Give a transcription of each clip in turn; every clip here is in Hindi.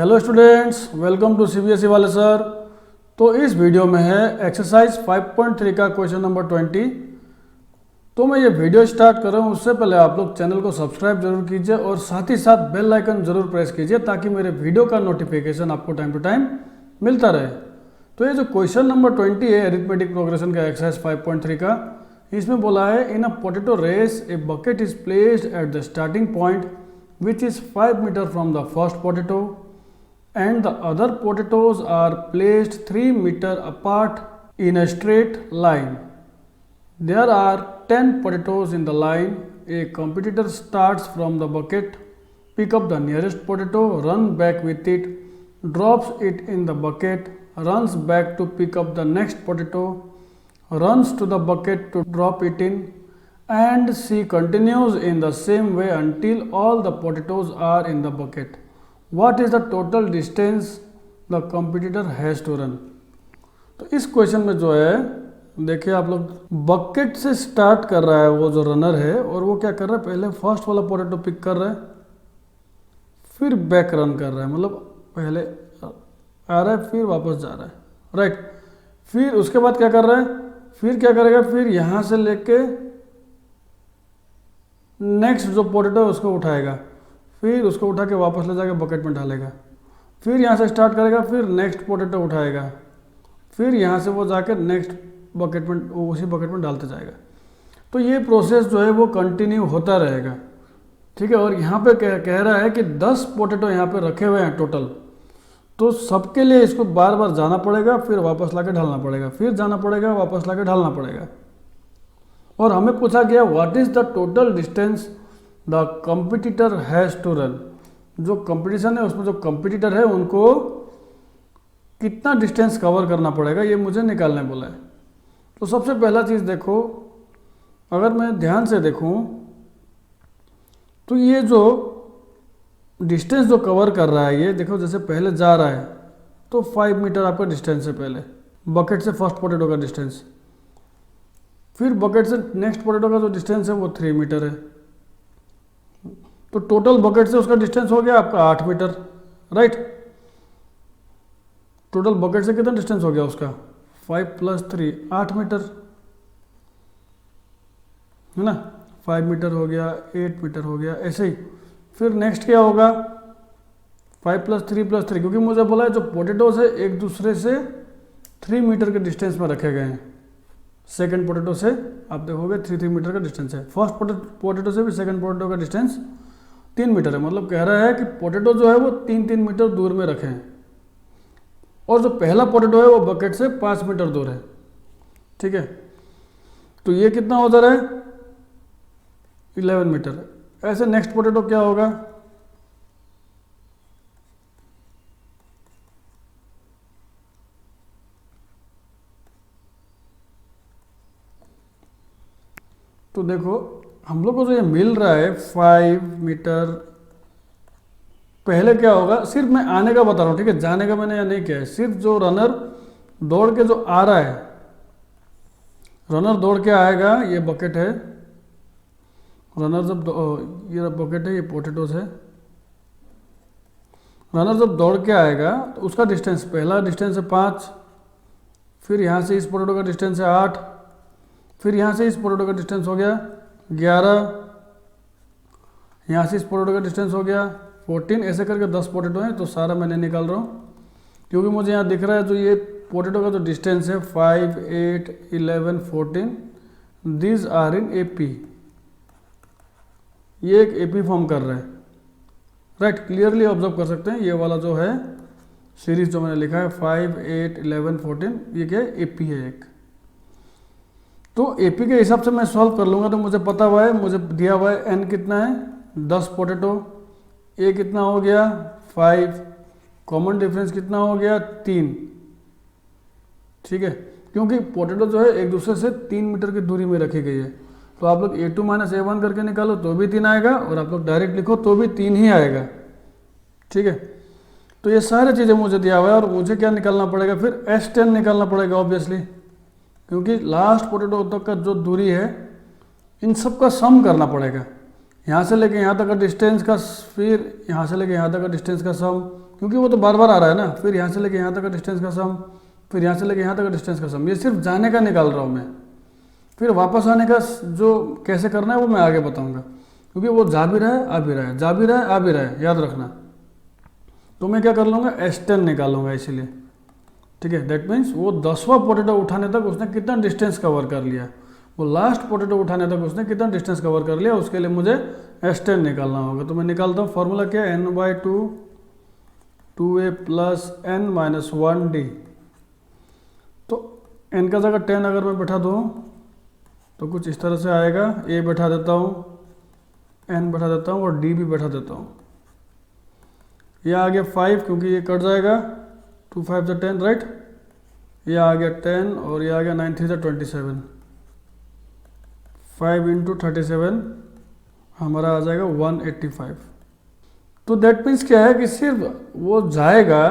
Hello students, welcome to CBSE वाले सर। तो इस वीडियो में है एक्सरसाइज 5.3 का क्वेश्चन नंबर 20। तो मैं ये वीडियो स्टार्ट कर रहा हूँ उससे पहले आप लोग चैनल को सब्सक्राइब जरूर कीजिए और साथ ही साथ बेल आइकन जरूर प्रेस कीजिए ताकि मेरे वीडियो का नोटिफिकेशन आपको टाइम टू टाइम मिलता रहे। तो ये जो क्वेश्चन नंबर 20 है अरिथमेटिक प्रोग्रेशन का एक्सरसाइज 5.3 का, इसमें बोला है in a potato race a bucket is placed at the starting point which is 5 meter from the first potato and the other potatoes are placed 3 meter apart in a straight line. There are 10 potatoes in the line. A competitor starts from the bucket, pick up the nearest potato, run back with it, drops it in the bucket, runs back to pick up the next potato, runs to the bucket to drop it in, and she continues in the same way until all the potatoes are in the bucket. What is the total distance the competitor has to run? तो इस क्वेश्चन में जो है देखिए आप लोग, बकेट से स्टार्ट कर रहा है वो जो रनर है और वो क्या कर रहा है, पहले फर्स्ट वाला पोटैटो पिक कर रहा है, फिर बैक रन कर रहा है, मतलब पहले आ रहा है फिर वापस जा रहा है, राइट। फिर उसके बाद क्या कर रहा है, फिर क्या करेगा, फिर यहाँ से लेके नेक्स्ट जो पोटैटो है उसको उठाएगा, फिर उसको उठा के वापस ले जाकर बकेट में डालेगा, फिर यहाँ से स्टार्ट करेगा, फिर नेक्स्ट पोटैटो उठाएगा, फिर यहाँ से वो जाकर नेक्स्ट बकेट में उसी बकेट में डालते जाएगा। तो ये प्रोसेस जो है वो कंटिन्यू होता रहेगा, ठीक है। और यहाँ पे कह रहा है कि 10 पोटैटो यहाँ पे रखे हुए हैं टोटल, तो सबके लिए इसको बार बार जाना पड़ेगा, फिर वापस ला के ढालना पड़ेगा, फिर जाना पड़ेगा, वापस ला के ढालना पड़ेगा। और हमें पूछा गया what is the total distance the competitor has to run. जो कंपटीशन है उसमें जो कंपटीटर है उनको कितना डिस्टेंस कवर करना पड़ेगा ये मुझे निकालने बोला है। तो सबसे पहला चीज़ देखो, अगर मैं ध्यान से देखूं तो ये जो डिस्टेंस जो कवर कर रहा है, ये देखो जैसे पहले जा रहा है तो 5 मीटर आपका डिस्टेंस है, पहले बकेट से फर्स्ट पोटैटो का डिस्टेंस, फिर बकेट से नेक्स्ट पोटैटो का जो डिस्टेंस है वो 3 मीटर है। तो टोटल बकेट से उसका डिस्टेंस हो गया आपका 8 मीटर, राइट। टोटल बकेट से कितना डिस्टेंस हो गया उसका, 5 + 3 8 मीटर है ना, 5 मीटर हो गया, 8 मीटर हो गया, ऐसे ही। फिर नेक्स्ट क्या होगा, 5 + 3 + 3, क्योंकि मुझे बोला है जो पोटैटोज है एक दूसरे से 3 मीटर के डिस्टेंस में रखे गए हैं। सेकंड पोटैटो से आप देखोगे 3 मीटर का डिस्टेंस है, फर्स्ट पोटैटो से भी सेकंड पोटैटो का डिस्टेंस 3 मीटर है। मतलब कह रहा है कि पोटैटो जो है वो 3-3 मीटर दूर में रखे हैं, और जो पहला पोटैटो है वो बकेट से 5 मीटर दूर है, ठीक है। तो ये कितना हो जा रहा है, 11 मीटर। ऐसे नेक्स्ट पोटैटो क्या होगा, तो देखो हम लोग को जो ये मिल रहा है 5 मीटर, पहले क्या होगा, सिर्फ मैं आने का बता रहा हूँ, ठीक है, जाने का मैंने यहाँ नहीं किया है। सिर्फ जो रनर दौड़ के जो आ रहा है, रनर दौड़ के आएगा, ये बकेट है, रनर जब ये बकेट है, ये पोटैटोस है, रनर जब दौड़ के आएगा तो उसका डिस्टेंस, पहला डिस्टेंस है 5, फिर यहाँ से इस पोटैटो का डिस्टेंस है 8, फिर यहाँ से इस पोटैटो का डिस्टेंस हो गया 11, यहाँ से इस पोटैटो का डिस्टेंस हो गया 14, ऐसे करके 10 पोटैटो हैं। तो सारा मैंने निकाल रहा हूँ क्योंकि मुझे यहाँ दिख रहा है जो ये पोटैटो का जो डिस्टेंस है 5, 8, 11, 14, दीज आर इन AP। ये एक AP फॉर्म कर रहा है, राइट। क्लियरली ऑब्जर्व कर सकते हैं, ये वाला जो है सीरीज जो मैंने लिखा है 5, 8, 11, 14, ये क्या है, AP है एक। तो AP के हिसाब से मैं सॉल्व कर लूँगा। तो मुझे पता हुआ है, मुझे दिया हुआ है N कितना है, 10 पोटैटो, A कितना हो गया 5, कॉमन डिफरेंस कितना हो गया 3, ठीक है। क्योंकि पोटैटो जो है एक दूसरे से 3 मीटर की दूरी में रखी गई है, तो आप लोग A2 - A1 करके निकालो तो भी 3 आएगा, और आप लोग डायरेक्ट लिखो तो भी 3 ही आएगा, ठीक है। तो ये सारी चीज़ें मुझे दिया हुआ है, और मुझे क्या निकालना पड़ेगा, फिर S10 निकालना पड़ेगा ऑब्वियसली, क्योंकि लास्ट पोटैटो तक का जो दूरी है इन सब का सम करना पड़ेगा। यहाँ से लेके यहाँ तक का डिस्टेंस का, फिर यहाँ से लेके यहाँ तक का डिस्टेंस का सम, क्योंकि वो तो बार बार आ रहा है ना। फिर यहाँ से लेके यहाँ तक का डिस्टेंस का सम, फिर यहाँ से लेके यहाँ तक का डिस्टेंस का सम, ये सिर्फ जाने का निकाल रहा हूँ मैं। फिर वापस आने का जो कैसे करना है वो मैं आगे बताऊँगा, क्योंकि वो जा भी रहा है आ भी रहा है, जा भी रहा है आ भी रहा है, याद रखना। तो मैं क्या कर लूँगा, S10 निकालूंगा इसीलिए, ठीक है। दैट मीन्स वो 10वां पोटैटो उठाने तक उसने कितना डिस्टेंस कवर कर लिया, वो लास्ट पोटैटो उठाने तक उसने कितना डिस्टेंस कवर कर लिया, उसके लिए मुझे S10 निकालना होगा। तो मैं निकालता हूँ, फॉर्मूला क्या है, n/2 2a + n-1d। तो n का जगह 10 अगर मैं बैठा दूँ तो कुछ इस तरह से आएगा, a बैठा देता हूँ, n बैठा देता हूँ और d भी बैठा देता हूँ। यह आ गया 5 क्योंकि ये कट जाएगा, 2 5 = 10 राइट। यह आ गया 10 और यह आ गया 9 3 = 27, 5 × 37 हमारा आ जाएगा 185। तो दैट मीन्स क्या है कि सिर्फ वो जाएगा,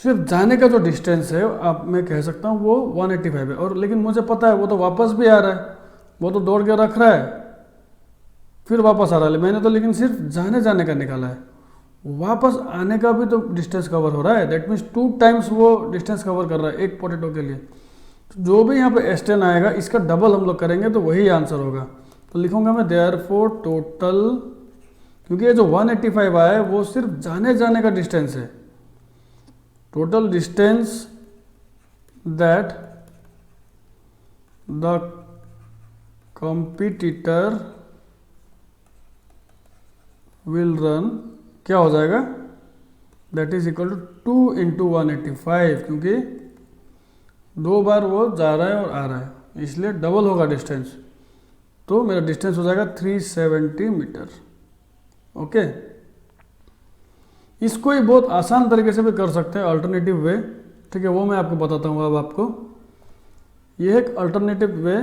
सिर्फ जाने का जो डिस्टेंस है आप मैं कह सकता हूँ वो 185 है। और लेकिन मुझे पता है वो तो वापस भी आ रहा है, वो तो दौड़ के रख रहा है फिर वापस आ रहा है। मैंने तो लेकिन सिर्फ जाने का निकाला है, वापस आने का भी तो डिस्टेंस कवर हो रहा है। दैट मीन्स 2 टाइम्स वो डिस्टेंस कवर कर रहा है एक पोटैटो के लिए। तो जो भी यहाँ पे S10 आएगा इसका डबल हम लोग करेंगे तो वही आंसर होगा। तो लिखूंगा मैं देयरफॉर टोटल, क्योंकि ये जो 185 आया है वो सिर्फ जाने का डिस्टेंस है। Total distance that the competitor will run क्या हो जाएगा, दैट इज इक्वल टू 2 × 185, क्योंकि 2 बार वो जा रहा है और आ रहा है इसलिए डबल होगा डिस्टेंस। तो मेरा डिस्टेंस हो जाएगा 370 मीटर। ओके, इसको ही बहुत आसान तरीके से भी कर सकते हैं, अल्टरनेटिव वे, ठीक है, वो मैं आपको बताता हूँ अब आपको। ये एक अल्टरनेटिव वे,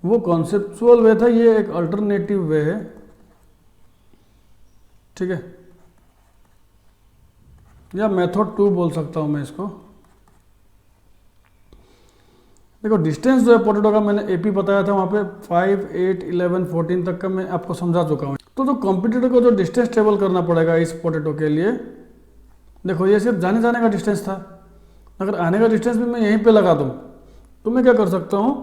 वो कॉन्सेप्चुअल वे था, ये एक अल्टरनेटिव वे है, ठीक है, या मेथड 2 बोल सकता हूं मैं इसको। देखो डिस्टेंस जो है पोटैटो का मैंने एपी बताया था, वहां पे 5 8 11 14 तक का मैं आपको समझा चुका हूं। तो जो कंपटीटर को जो डिस्टेंस टेबल करना पड़ेगा इस पोटैटो के लिए, देखो ये सिर्फ जाने का डिस्टेंस था, अगर आने का डिस्टेंस भी मैं यहीं पे लगा दूं तो मैं क्या कर सकता हूं,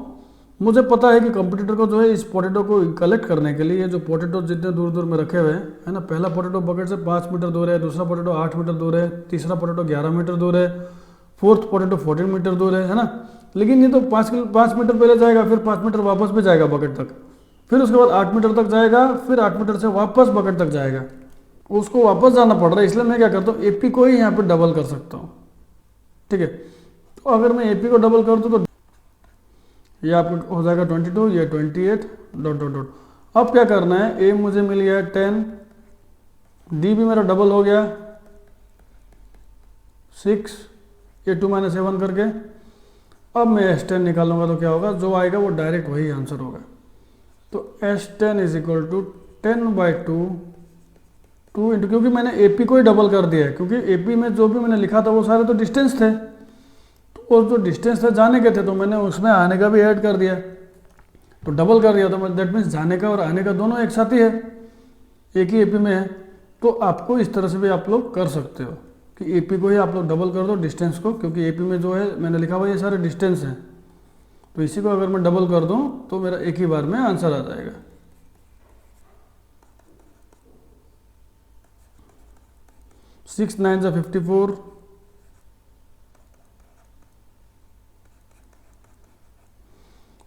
मुझे पता है कि कंपटीटर को जो है इस पोटैटो को कलेक्ट करने के लिए, ये जो पोटैटो जितने दूर दूर में रखे हुए हैं है ना, पहला पोटैटो बकेट से 5 मीटर दूर है, दूसरा पोटैटो 8 मीटर दूर है, तीसरा पोटैटो 11 मीटर दूर है, फोर्थ पोटैटो 14 मीटर दूर है ना। लेकिन ये तो 5 मीटर पहले जाएगा, फिर 5 मीटर वापस भी जाएगा बकेट तक, फिर उसके बाद 8 मीटर तक जाएगा, फिर 8 मीटर से वापस बकेट तक जाएगा, उसको वापस जाना पड़ रहा है। इसलिए मैं क्या करता हूँ, एपी को ही यहाँ पर डबल कर सकता हूँ, ठीक है। तो अगर मैं एपी को डबल कर दूँ तो ये आपका हो जाएगा 22, ये 28 ... अब क्या करना है, ए मुझे मिल गया 10, डी भी मेरा डबल हो गया 6, ये 2 - 7 करके। अब मैं S10 निकालूंगा तो क्या होगा, जो आएगा वो डायरेक्ट वही आंसर होगा। तो S10 = 10/2 2 इंटू, क्योंकि मैंने एपी को ही डबल कर दिया है, क्योंकि एपी में जो भी मैंने लिखा था वो सारे तो डिस्टेंस थे, और जो डिस्टेंस थे जाने के थे तो मैंने उसमें आने का भी ऐड कर दिया, तो डबल कर दिया। तो दैट मीन्स जाने का और आने का दोनों एक साथ ही है, एक ही एपी में है। तो आपको इस तरह से भी आप लोग कर सकते हो कि एपी को ही आप लोग डबल कर दो डिस्टेंस को, क्योंकि एपी में जो है मैंने लिखा हुआ ये सारे डिस्टेंस हैं, तो इसी को अगर मैं डबल कर दूं तो मेरा एक ही बार में आंसर आ जाएगा। सिक्स 9 = 54,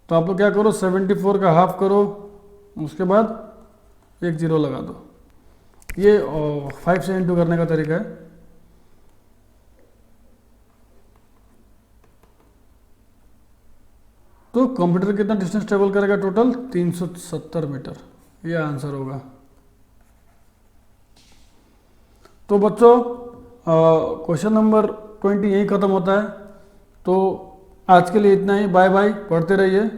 तो आप लोग क्या करो, 74 का हाफ करो, उसके बाद एक 0 लगा दो। ये 5 से इंटू करने का तरीका है। तो कंप्यूटर कितना डिस्टेंस ट्रेवल करेगा, टोटल 370 मीटर, ये आंसर होगा। तो बच्चों क्वेश्चन नंबर 20 यही खत्म होता है। तो आज के लिए इतना ही, बाय बाय, पढ़ते रहिए।